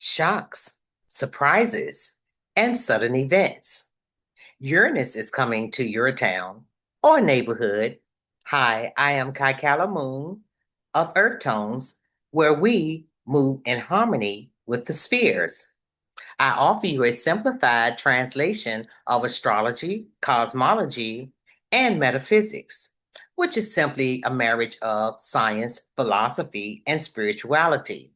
shocks, surprises, and sudden events. Uranus is coming to your town or neighborhood. Hi, I am Kaikala Moon of EarthtoneS, where we move in harmony with the spheres. I offer you a simplified translation of astrology, cosmology, and metaphysics, which is simply a marriage of science, philosophy, and spirituality.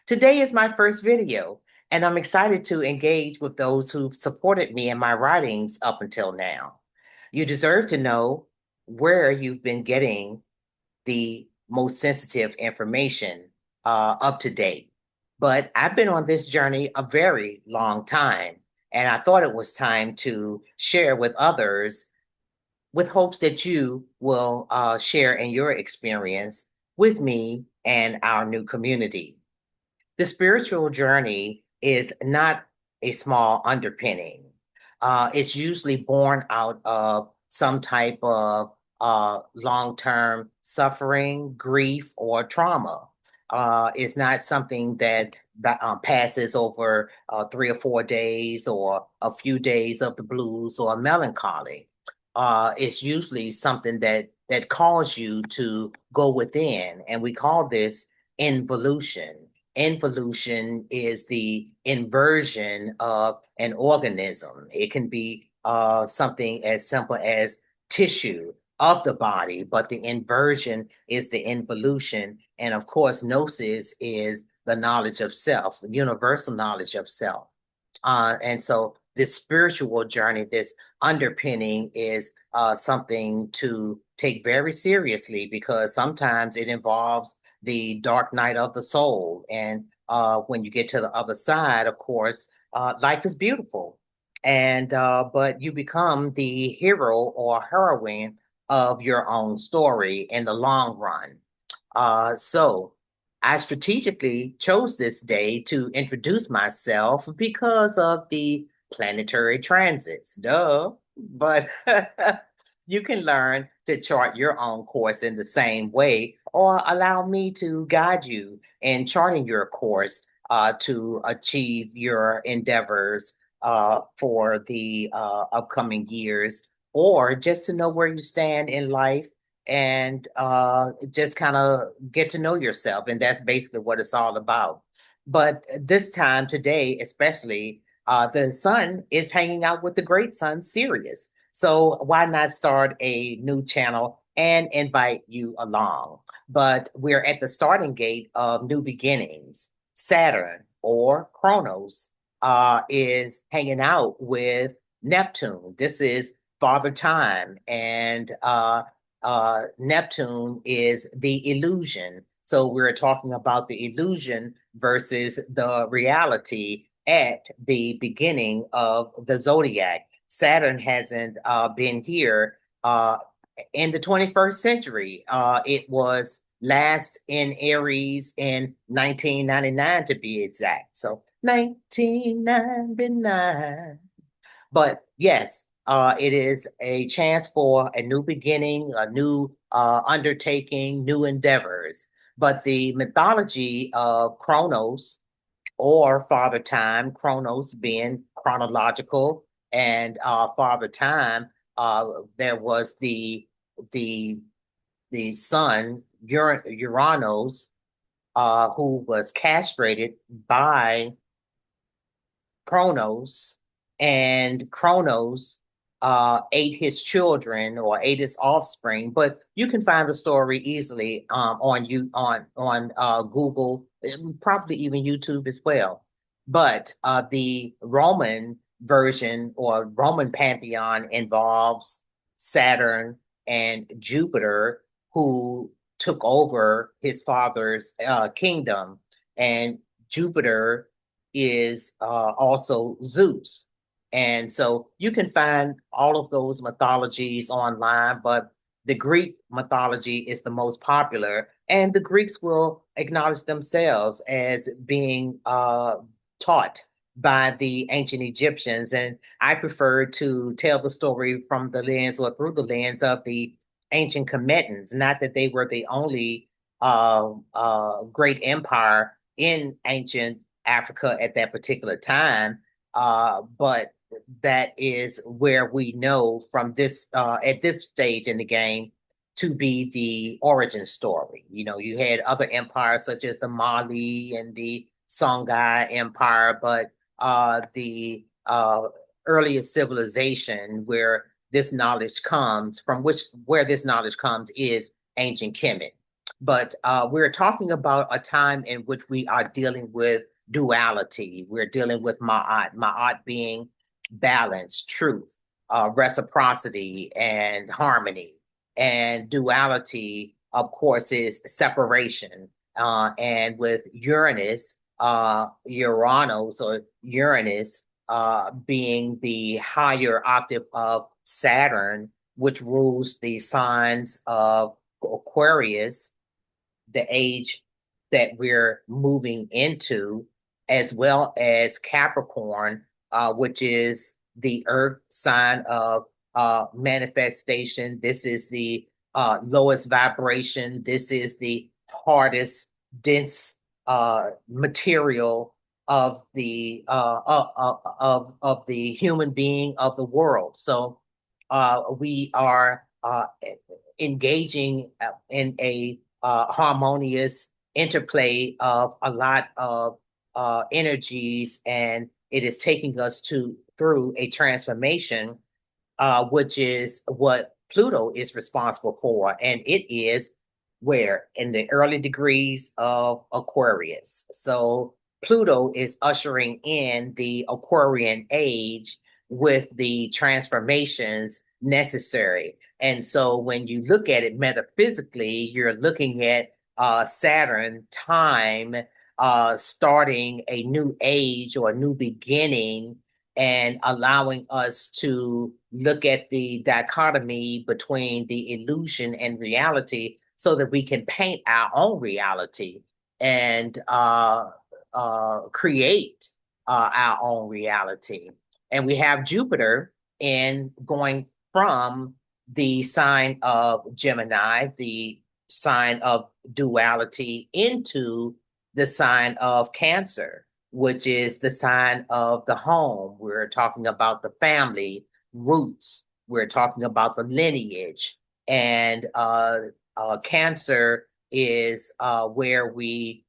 Today is my first video, and I'm excited to engage with those who've supported me in my writings up until now. You deserve to know where you've been getting the most sensitive information up to date. But I've been on this journey a very long time, and I thought it was time to share with others with hopes that you will share in your experience with me and our new community. The spiritual journey is not a small underpinning. It's usually born out of some type of long-term suffering, grief, or trauma. It's not something that passes over 3 or 4 days or a few days of the blues or melancholy. It's usually something that calls you to go within, and we call this involution. Involution is the inversion of an organism. It can be something as simple as tissue of the body, but the inversion is the involution. And of course, gnosis is the knowledge of self, universal knowledge of self. And so this spiritual journey, this underpinning is something to take very seriously because sometimes it involves the dark night of the soul. And when you get to the other side, of course, life is beautiful. And but you become the hero or heroine of your own story in the long run. So I strategically chose this day to introduce myself because of the planetary transits. Duh. But you can learn to chart your own course in the same way, or allow me to guide you in charting your course to achieve your endeavors for the upcoming years, or just to know where you stand in life and just kind of get to know yourself. And that's basically what it's all about. But this time today, especially, the sun is hanging out with the great sun, Sirius. So why not start a new channel and invite you along? But we're at the starting gate of new beginnings. Saturn or Chronos is hanging out with Neptune. This is Father Time, and Neptune is the illusion. So we're talking about the illusion versus the reality at the beginning of the zodiac. Saturn hasn't been here in the 21st century. It was last in Aries in 1999 to be exact. So 1999. But yes, it is a chance for a new beginning, a new undertaking, new endeavors. But the mythology of Chronos or Father Time, Chronos being chronological, and Father Time, there was the the son Uranus, who was castrated by Kronos, and Kronos ate his children or ate his offspring. But you can find the story easily on Google, probably even YouTube as well. But the Roman version or Roman pantheon involves Saturn and Jupiter, who took over his father's kingdom, and Jupiter is also Zeus. And so you can find all of those mythologies online, but the Greek mythology is the most popular, and the Greeks will acknowledge themselves as being taught by the ancient Egyptians. And I prefer to tell the story from the lens or through the lens of the ancient Commetans, not that they were the only great empire in ancient Africa at that particular time. But that is where we know from this at this stage in the game to be the origin story. You know, you had other empires such as the Mali and the Songhai Empire, but the earliest civilization where this knowledge comes from, which where this knowledge comes is ancient Kemet. But we're talking about a time in which we are dealing with duality. We're dealing with Ma'at being balance, truth, reciprocity, and harmony. And duality, of course, is separation. And with Uranus or Uranus being the higher octave of Saturn, which rules the signs of Aquarius, the age that we're moving into, as well as Capricorn, which is the earth sign of manifestation. This is the lowest vibration. This is the hardest, dense material of the of the human being of the world. So we are engaging in a harmonious interplay of a lot of energies, and it is taking us to through a transformation, which is what Pluto is responsible for, and it is where in the early degrees of Aquarius. So Pluto is ushering in the Aquarian age with the transformations necessary. And so when you look at it metaphysically, you're looking at Saturn time starting a new age or a new beginning and allowing us to look at the dichotomy between the illusion and reality so that we can paint our own reality and create our own reality. And we have Jupiter in going from the sign of Gemini, the sign of duality, into the sign of Cancer, which is the sign of the home. We're talking about the family roots. We're talking about the lineage. And Cancer is where we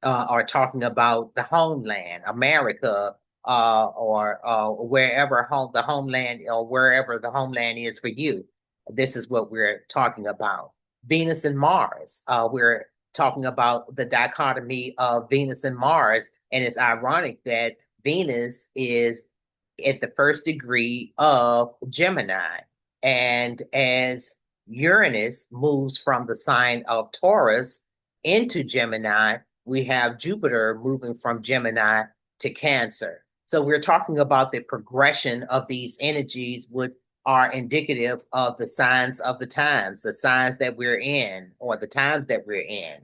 are talking about the homeland, America, or wherever the homeland or wherever the homeland is for you. This is what we're talking about. Venus and Mars. We're talking about the dichotomy of Venus and Mars, and it's ironic that Venus is at the first degree of Gemini, and as Uranus moves from the sign of Taurus into Gemini, we have Jupiter moving from Gemini to Cancer. So we're talking about the progression of these energies, which are indicative of the signs of the times, the signs that we're in, or the times that we're in.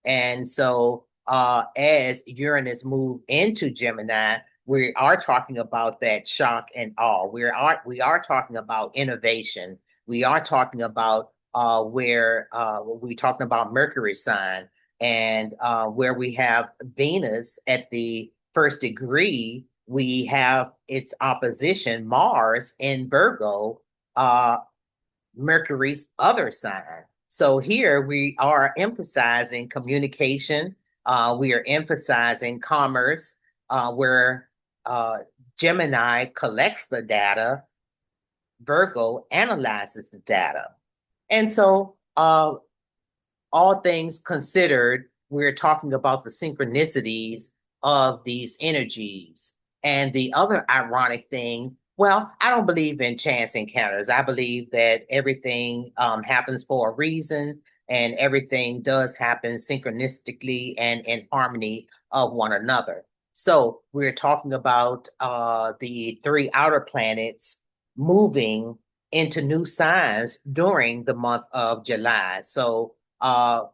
And so as Uranus moved into Gemini, we are talking about that shock and awe. We are talking about innovation. We are talking about where we're talking about Mercury sign, and where we have Venus at the first degree, we have its opposition, Mars in Virgo, Mercury's other sign. So here we are emphasizing communication. We are emphasizing commerce, where Gemini collects the data, Virgo analyzes the data. And so all things considered, we're talking about the synchronicities of these energies. And the other ironic thing, well, I don't believe in chance encounters. I believe that everything happens for a reason, and everything does happen synchronistically and in harmony of one another. So we're talking about the three outer planets moving into new signs during the month of July. So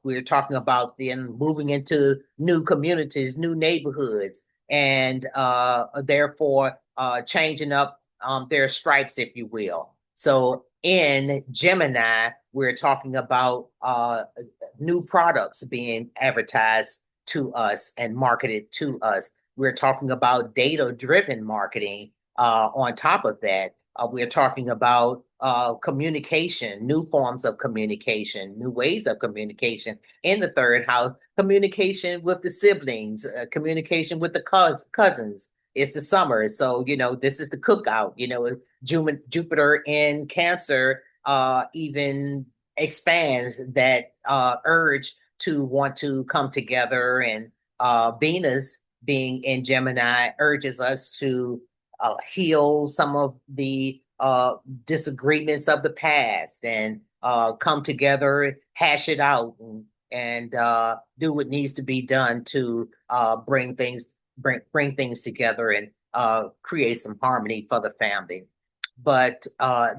we're talking about them moving into new communities, new neighborhoods, and therefore changing up their stripes, if you will. So in Gemini, we're talking about new products being advertised to us and marketed to us. We're talking about data-driven marketing. On top of that, we're talking about communication, new forms of communication, new ways of communication. In the third house, communication with the siblings, communication with the cousins. It's the summer, so this is the cookout. Jupiter in Cancer even expands that urge to want to come together, and Venus being in Gemini urges us to heal some of the disagreements of the past and come together, hash it out, and do what needs to be done to bring things together and create some harmony for the family. But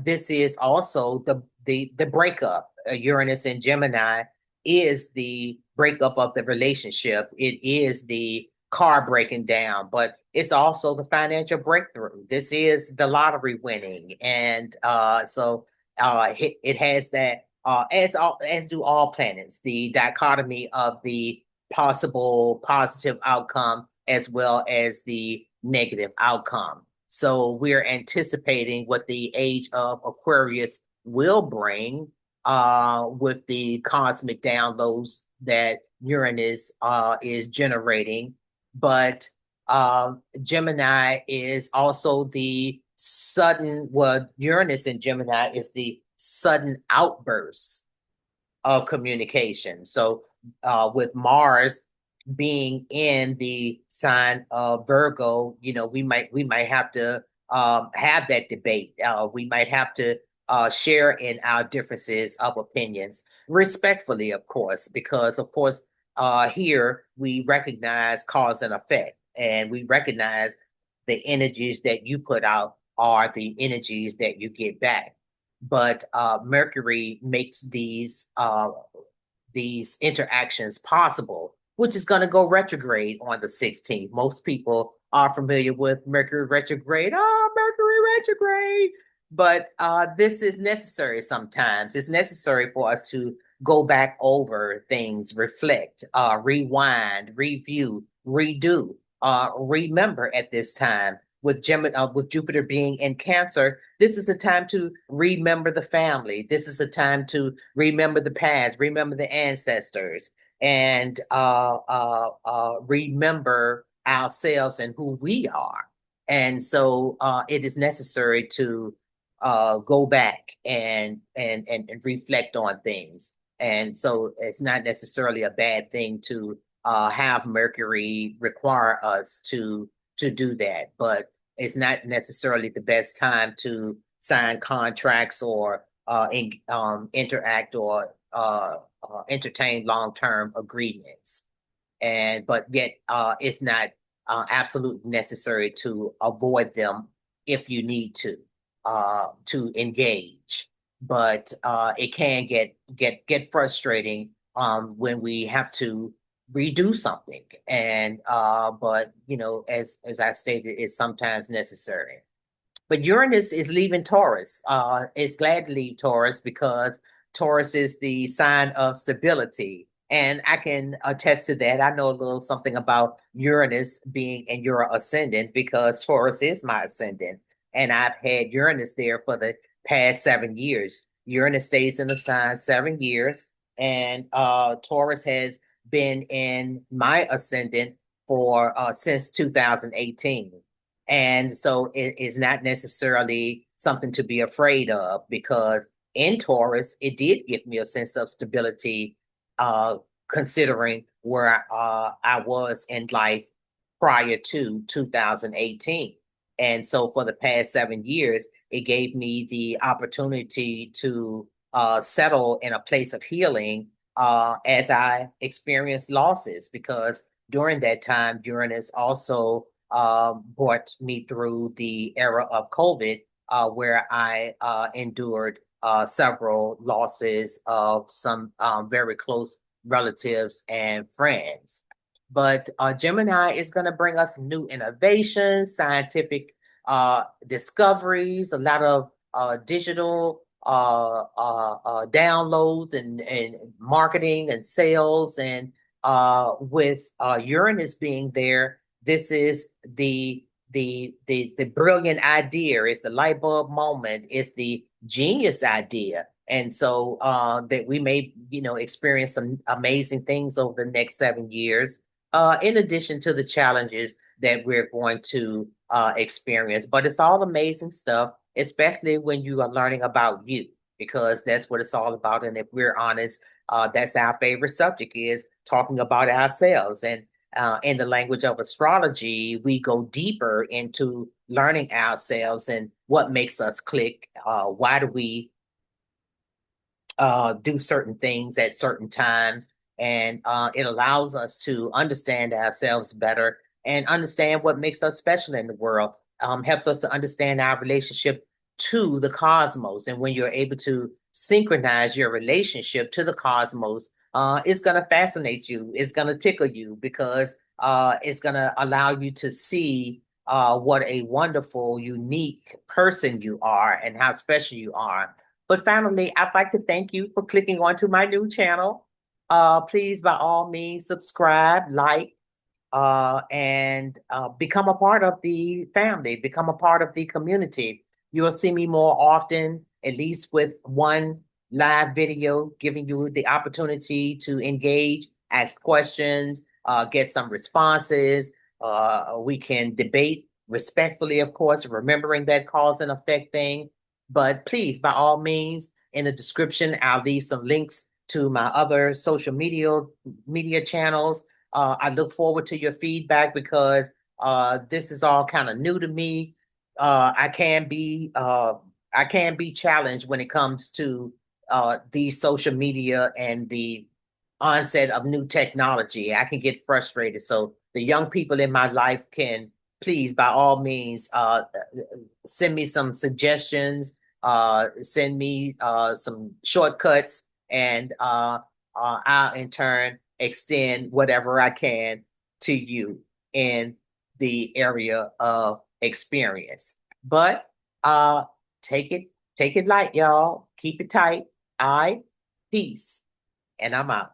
this is also the breakup. Uranus in Gemini is the breakup of the relationship. It is the car breaking down, but it's also the financial breakthrough. This is the lottery winning, and it has that. As do all planets, the dichotomy of the possible positive outcome as well as the negative outcome. So we're anticipating what the age of Aquarius will bring with the cosmic downloads that Uranus is generating. But Gemini is also the Uranus in Gemini is the sudden outburst of communication. So with Mars being in the sign of Virgo, we might have to have that debate. We might have to share in our differences of opinions, respectfully, of course, because of course here we recognize cause and effect, and we recognize the energies that you put out are the energies that you get back. But Mercury makes these interactions possible, which is going to go retrograde on the 16th. Most people are familiar with Mercury retrograde. Oh, Mercury retrograde. But this is necessary sometimes. It's necessary for us to go back over things, reflect, rewind, review, redo, remember at this time. With Jupiter being in Cancer, this is the time to remember the family. This is the time to remember the past, remember the ancestors, and remember ourselves and who we are. And so it is necessary to go back and reflect on things. And so it's not necessarily a bad thing to have Mercury require us to do that, but it's not necessarily the best time to sign contracts or interact or entertain long-term agreements. But yet it's not absolutely necessary to avoid them if you need to engage. But it can get frustrating when we have to redo something. And but as I stated, it's sometimes necessary. But Uranus is leaving Taurus. It's glad to leave Taurus because Taurus is the sign of stability. And I can attest to that. I know a little something about Uranus being in your ascendant because Taurus is my ascendant. And I've had Uranus there for the past 7 years. Uranus stays in the sign 7 years, and Taurus has been in my ascendant for since 2018. And so it is not necessarily something to be afraid of because in Taurus, it did give me a sense of stability, considering where I was in life prior to 2018. And so for the past 7 years, it gave me the opportunity to settle in a place of healing as I experienced losses, because during that time, Uranus also brought me through the era of COVID, where I endured several losses of some very close relatives and friends. But Gemini is going to bring us new innovations, scientific discoveries, a lot of digital downloads and marketing and sales and with Uranus being there, this is the brilliant idea. It's the light bulb moment. It's the genius idea. And so that we may, experience some amazing things over the next 7 years, in addition to the challenges that we're going to experience. But it's all amazing stuff, especially when you are learning about you, because that's what it's all about. And if we're honest, that's our favorite subject, is talking about ourselves. And in the language of astrology, we go deeper into learning ourselves and what makes us click. Why do we do certain things at certain times? And it allows us to understand ourselves better and understand what makes us special in the world. Helps us to understand our relationship to the cosmos. And when you're able to synchronize your relationship to the cosmos, it's going to fascinate you. It's going to tickle you, because it's going to allow you to see what a wonderful, unique person you are and how special you are. But finally, I'd like to thank you for clicking onto my new channel. Please, by all means, subscribe, like, and become a part of the family, become a part of the community. You will see me more often, at least with one live video, giving you the opportunity to engage, ask questions, get some responses. We can debate respectfully, of course, remembering that cause and effect thing. But please, by all means, in the description, I'll leave some links to my other social media channels. I look forward to your feedback, because this is all kind of new to me. I can be challenged when it comes to the social media and the onset of new technology. I can get frustrated. So the young people in my life can please, by all means, send me some suggestions, send me some shortcuts, and I'll in turn extend whatever I can to you in the area of experience. But uh, take it, take it light, y'all. Keep it tight. I peace, and I'm out.